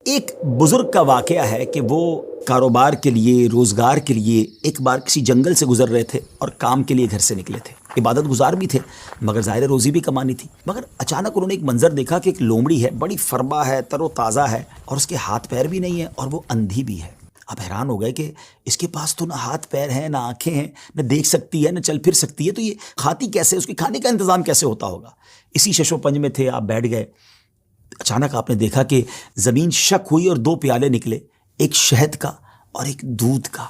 ایک بزرگ کا واقعہ ہے کہ وہ کاروبار کے لیے، روزگار کے لیے ایک بار کسی جنگل سے گزر رہے تھے اور کام کے لیے گھر سے نکلے تھے. عبادت گزار بھی تھے مگر ظاہر روزی بھی کمانی تھی. مگر اچانک انہوں نے ایک منظر دیکھا کہ ایک لومڑی ہے، بڑی فربا ہے، تر و تازہ ہے، اور اس کے ہاتھ پیر بھی نہیں ہیں اور وہ اندھی بھی ہے. اب حیران ہو گئے کہ اس کے پاس تو نہ ہاتھ پیر ہیں، نہ آنکھیں ہیں، نہ دیکھ سکتی ہے، نہ چل پھر سکتی ہے، تو یہ کھاتی کیسے؟ اس کے کھانے کا انتظام کیسے ہوتا ہوگا؟ اسی شش و پنج میں تھے، آپ بیٹھ گئے. اچانک آپ نے دیکھا کہ زمین شک ہوئی اور دو پیالے نکلے، ایک شہد کا اور ایک دودھ کا.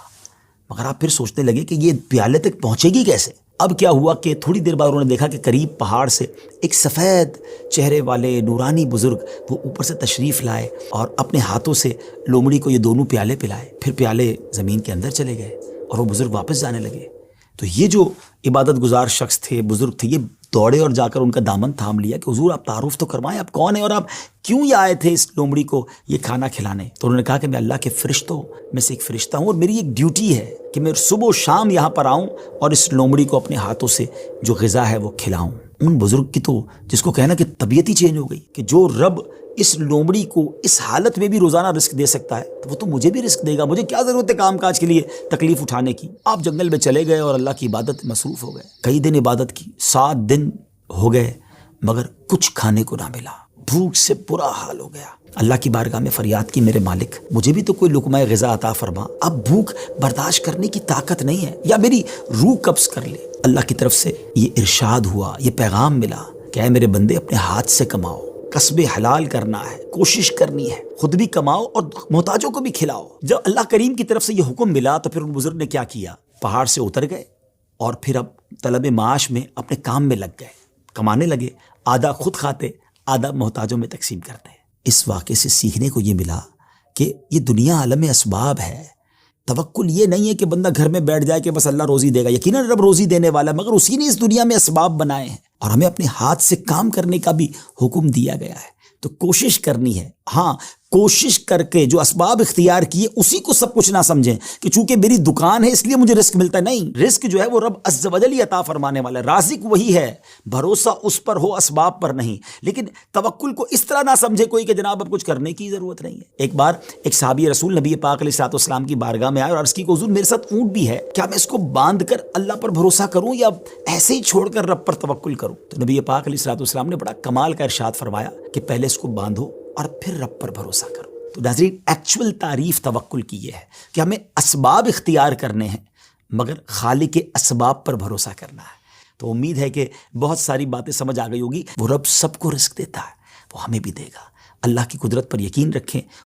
مگر آپ پھر سوچنے لگے کہ یہ پیالے تک پہنچے گی کیسے؟ اب کیا ہوا کہ تھوڑی دیر بعد انہوں نے دیکھا کہ قریب پہاڑ سے ایک سفید چہرے والے نورانی بزرگ وہ اوپر سے تشریف لائے اور اپنے ہاتھوں سے لومڑی کو یہ دونوں پیالے پلائے. پھر پیالے زمین کے اندر چلے گئے اور وہ بزرگ واپس جانے لگے. تو یہ جو عبادت گزار شخص تھے، بزرگ تھے، یہ دوڑے اور جا کر ان کا دامن تھام لیا کہ حضور آپ تعارف تو کروائیں، آپ کون ہیں اور آپ کیوں یہ آئے تھے اس لومڑی کو یہ کھانا کھلانے؟ تو انہوں نے کہا کہ میں اللہ کے فرشتوں میں سے ایک فرشتہ ہوں اور میری ایک ڈیوٹی ہے کہ میں صبح و شام یہاں پر آؤں اور اس لومڑی کو اپنے ہاتھوں سے جو غذا ہے وہ کھلاؤں. ان بزرگ کی تو جس کو کہنا کہ طبیعت ہی چینج ہو گئی کہ جو رب اس لومڑی کو اس حالت میں بھی روزانہ رزق دے سکتا ہے تو وہ تو مجھے بھی رزق دے گا. مجھے کیا ضرورت ہے کام کاج کے لیے تکلیف اٹھانے کی؟ آپ جنگل میں چلے گئے اور اللہ کی عبادت مصروف ہو گئے. کئی دن عبادت کی، 7 دن ہو گئے مگر کچھ کھانے کو نہ ملا. بھوک سے برا حال ہو گیا. اللہ کی بارگاہ میں فریاد کی، میرے مالک مجھے بھی تو کوئی لقمہ غذا عطا فرما. اب بھوک برداشت کرنے کی طاقت نہیں ہے، یا میری روح قبض کر لے. اللہ کی طرف سے یہ ارشاد ہوا، یہ پیغام ملا کہ اے میرے بندے اپنے ہاتھ سے کماؤ، کسب حلال کرنا ہے، کوشش کرنی ہے، خود بھی کماؤ اور محتاجوں کو بھی کھلاؤ. جب اللہ کریم کی طرف سے یہ حکم ملا تو پھر ان بزرگ نے کیا کیا؟ پہاڑ سے اتر گئے اور پھر اب طلب معاش میں اپنے کام میں لگ گئے، کمانے لگے. آدھا خود کھاتے، آدھا محتاجوں میں تقسیم کرتے. اس واقعے سے سیکھنے کو یہ ملا کہ یہ دنیا عالم اسباب ہے. توکل یہ نہیں ہے کہ بندہ گھر میں بیٹھ جائے کہ بس اللہ روزی دے گا. یقیناً رب روزی دینے والا ہے، مگر اسی نے اس دنیا میں اسباب بنائے ہیں اور ہمیں اپنے ہاتھ سے کام کرنے کا بھی حکم دیا گیا ہے. تو کوشش کرنی ہے. ہاں، کوشش کر کے جو اسباب اختیار کیے اسی کو سب کچھ نہ سمجھیں کہ چونکہ میری دکان ہے اس لیے مجھے رزق ملتا ہے. نہیں، رزق جو ہے وہ رب عز و جل ہی عطا فرمانے والا ہے. رازق وہی ہے، بھروسہ اس پر ہو، اسباب پر نہیں. لیکن توکل کو اس طرح نہ سمجھے کوئی کہ جناب اب کچھ کرنے کی ضرورت نہیں ہے. ایک بار ایک صحابی رسول نبی پاک علیہ الصلوۃ والسلام کی بارگاہ میں آئے اور عرض کی کہ حضور میرے ساتھ اونٹ بھی ہے، کیا میں اس کو باندھ کر اللہ پر بھروسہ کروں یا ایسے ہی چھوڑ کر رب پر توکل کروں؟ تو نبی پاک علیہ الصلوۃ والسلام نے بڑا کمال کا ارشاد فرمایا کہ پہلے اس کو باندھو اور پھر رب پر بھروسہ کرو. تو ناظرین، ایکچول تعریف توکل کی یہ ہے کہ ہمیں اسباب اختیار کرنے ہیں مگر خالق اسباب پر بھروسہ کرنا ہے. تو امید ہے کہ بہت ساری باتیں سمجھ آ گئی ہوگی. وہ رب سب کو رزق دیتا ہے، وہ ہمیں بھی دے گا. اللہ کی قدرت پر یقین رکھیں،